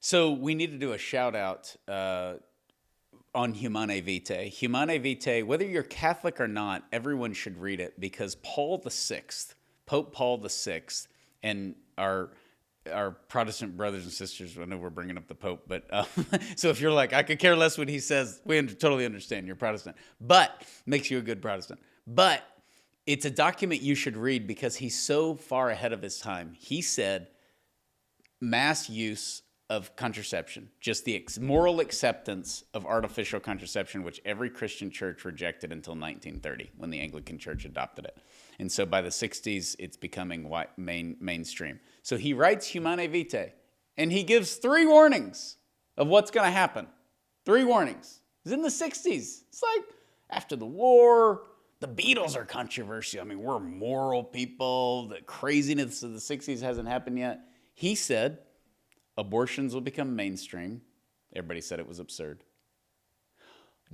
So we need to do a shout out on Humanae Vitae. Humanae Vitae, whether you're Catholic or not, everyone should read it because Pope Paul VI, and our Protestant brothers and sisters, I know we're bringing up the Pope, but so if you're like, I could care less what he says, we totally understand you're Protestant, but makes you a good Protestant. But it's a document you should read because he's so far ahead of his time. He said mass use of contraception, just the moral acceptance of artificial contraception, which every Christian church rejected until 1930 when the Anglican Church adopted it. And so by the 60s, it's becoming mainstream. So he writes Humanae Vitae, and he gives 3 warnings of what's going to happen. 3 warnings. It's in the 60s. It's like after the war, the Beatles are controversial. I mean, we're moral people. The craziness of the 60s hasn't happened yet. He said, abortions will become mainstream. Everybody said it was absurd.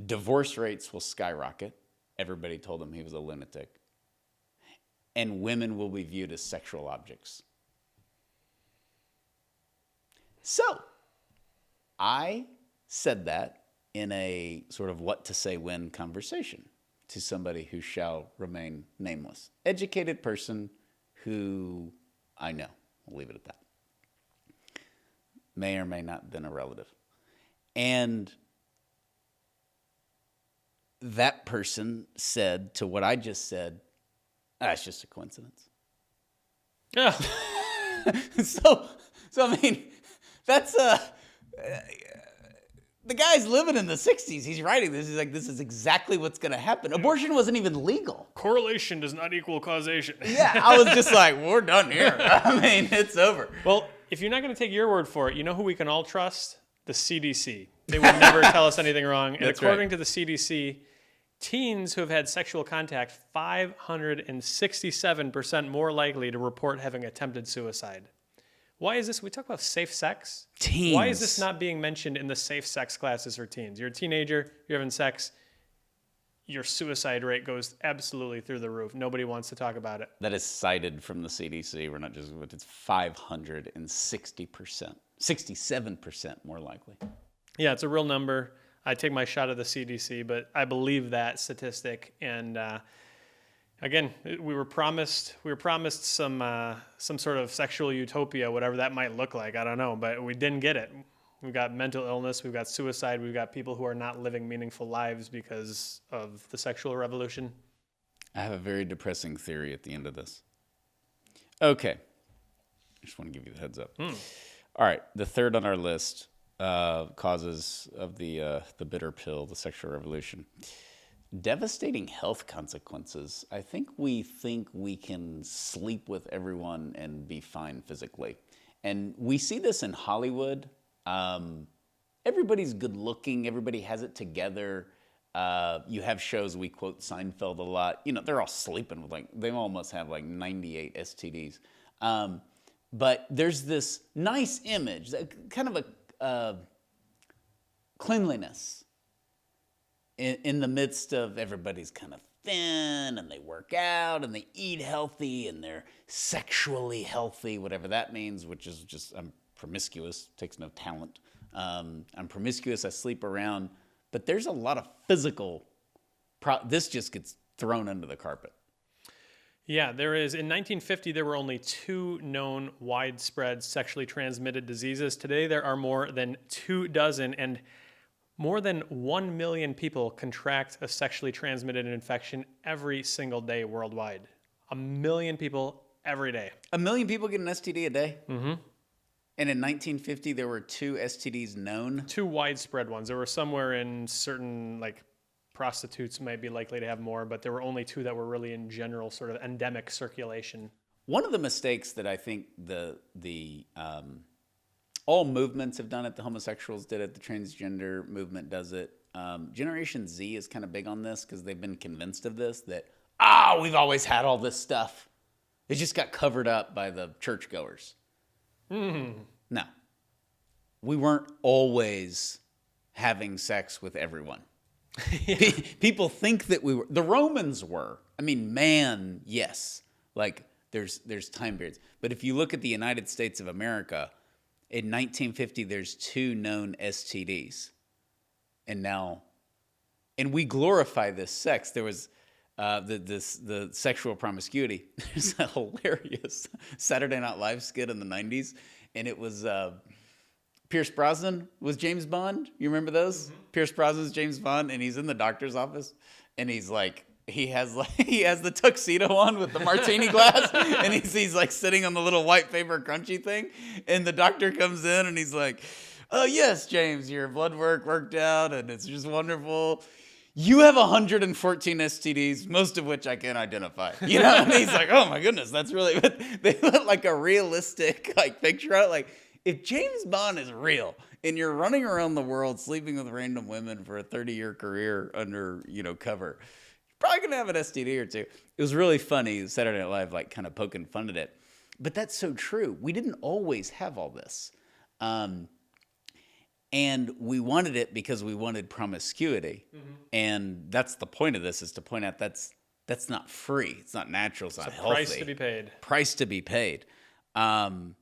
Divorce rates will skyrocket. Everybody told him he was a lunatic. And women will be viewed as sexual objects. So, I said that in a sort of what to say when conversation to somebody who shall remain nameless. Educated person who I know. I'll leave it at that. May or may not have been a relative. And that person said to what I just said, it's just a coincidence. Yeah. So I mean, that's the guy's living in the 60s. He's writing this. He's like, this is exactly what's going to happen. Abortion wasn't even legal. Correlation does not equal causation. Yeah, I was just like, we're done here. I mean, it's over. Well, if you're not going to take your word for it, you know who we can all trust? The CDC. They would never tell us anything wrong. And according to the CDC, teens who have had sexual contact, 567% more likely to report having attempted suicide. Why is this? We talk about safe sex. Teens. Why is this not being mentioned in the safe sex classes for teens? You're a teenager, you're having sex, your suicide rate goes absolutely through the roof. Nobody wants to talk about it. That is cited from the CDC. We're not just, it's 560%, 67% more likely. Yeah, it's a real number. I take my shot at the CDC, but I believe that statistic. And again, we were promised some sort of sexual utopia, whatever that might look like. I don't know, but we didn't get it. We've got mental illness, we've got suicide, we've got people who are not living meaningful lives because of the sexual revolution. I have a very depressing theory at the end of this. Okay. I just want to give you the heads up. All right. The third on our list, causes of the bitter pill, the sexual revolution. Devastating health consequences. I think we can sleep with everyone and be fine physically. And we see this in Hollywood. Everybody's good looking. Everybody has it together. You have shows, we quote Seinfeld a lot. You know, they're all sleeping with they almost have 98 STDs. But there's this nice image, kind of a cleanliness in the midst of everybody's kind of thin and they work out and they eat healthy and they're sexually healthy, whatever that means, which is just, I'm promiscuous, takes no talent. I'm promiscuous, I sleep around, but there's a lot of physical, this just gets thrown under the carpet. Yeah, there is. In 1950, there were only 2 known widespread sexually transmitted diseases. Today, there are more than 24, and more than 1 million people contract a sexually transmitted infection every single day worldwide. 1 million people every day. 1 million people get an STD a day? Mm-hmm. And in 1950, there were 2 STDs known? 2 widespread ones. There were somewhere in certain, prostitutes might be likely to have more, but there were only 2 that were really in general sort of endemic circulation. One of the mistakes that I think all movements have done it, the homosexuals did it, the transgender movement does it. Generation Z is kind of big on this because they've been convinced of this, that, we've always had all this stuff. It just got covered up by the churchgoers. No. We weren't always having sex with everyone. Yeah. People think that we were. The Romans were. I mean, man, yes. There's time periods. But if you look at the United States of America, In 1950, there's 2 known STDs. And we glorify this sex. There was the sexual promiscuity. There's a hilarious Saturday Night Live skit in the 90s, and it was Pierce Brosnan was James Bond. You remember those? Mm-hmm. Pierce Brosnan's James Bond, and he's in the doctor's office, and he has the tuxedo on with the martini glass, and he's like sitting on the little white paper crunchy thing, and the doctor comes in, and he's like, "Oh yes, James, your blood work worked out, and it's just wonderful. You have 114 STDs, most of which I can't identify." You know, and he's like, "Oh my goodness, that's really." But they put like a realistic like picture out. Like, if James Bond is real and you're running around the world sleeping with random women for a 30-year career under cover, you're probably gonna have an STD or two. It was really funny. Saturday Night Live like kind of poking fun at it, but that's so true. We didn't always have all this. And we wanted it because we wanted promiscuity. Mm-hmm. And that's the point of this, is to point out that's not free. It's not natural. It's not healthy. Price to be paid. Price to be paid. And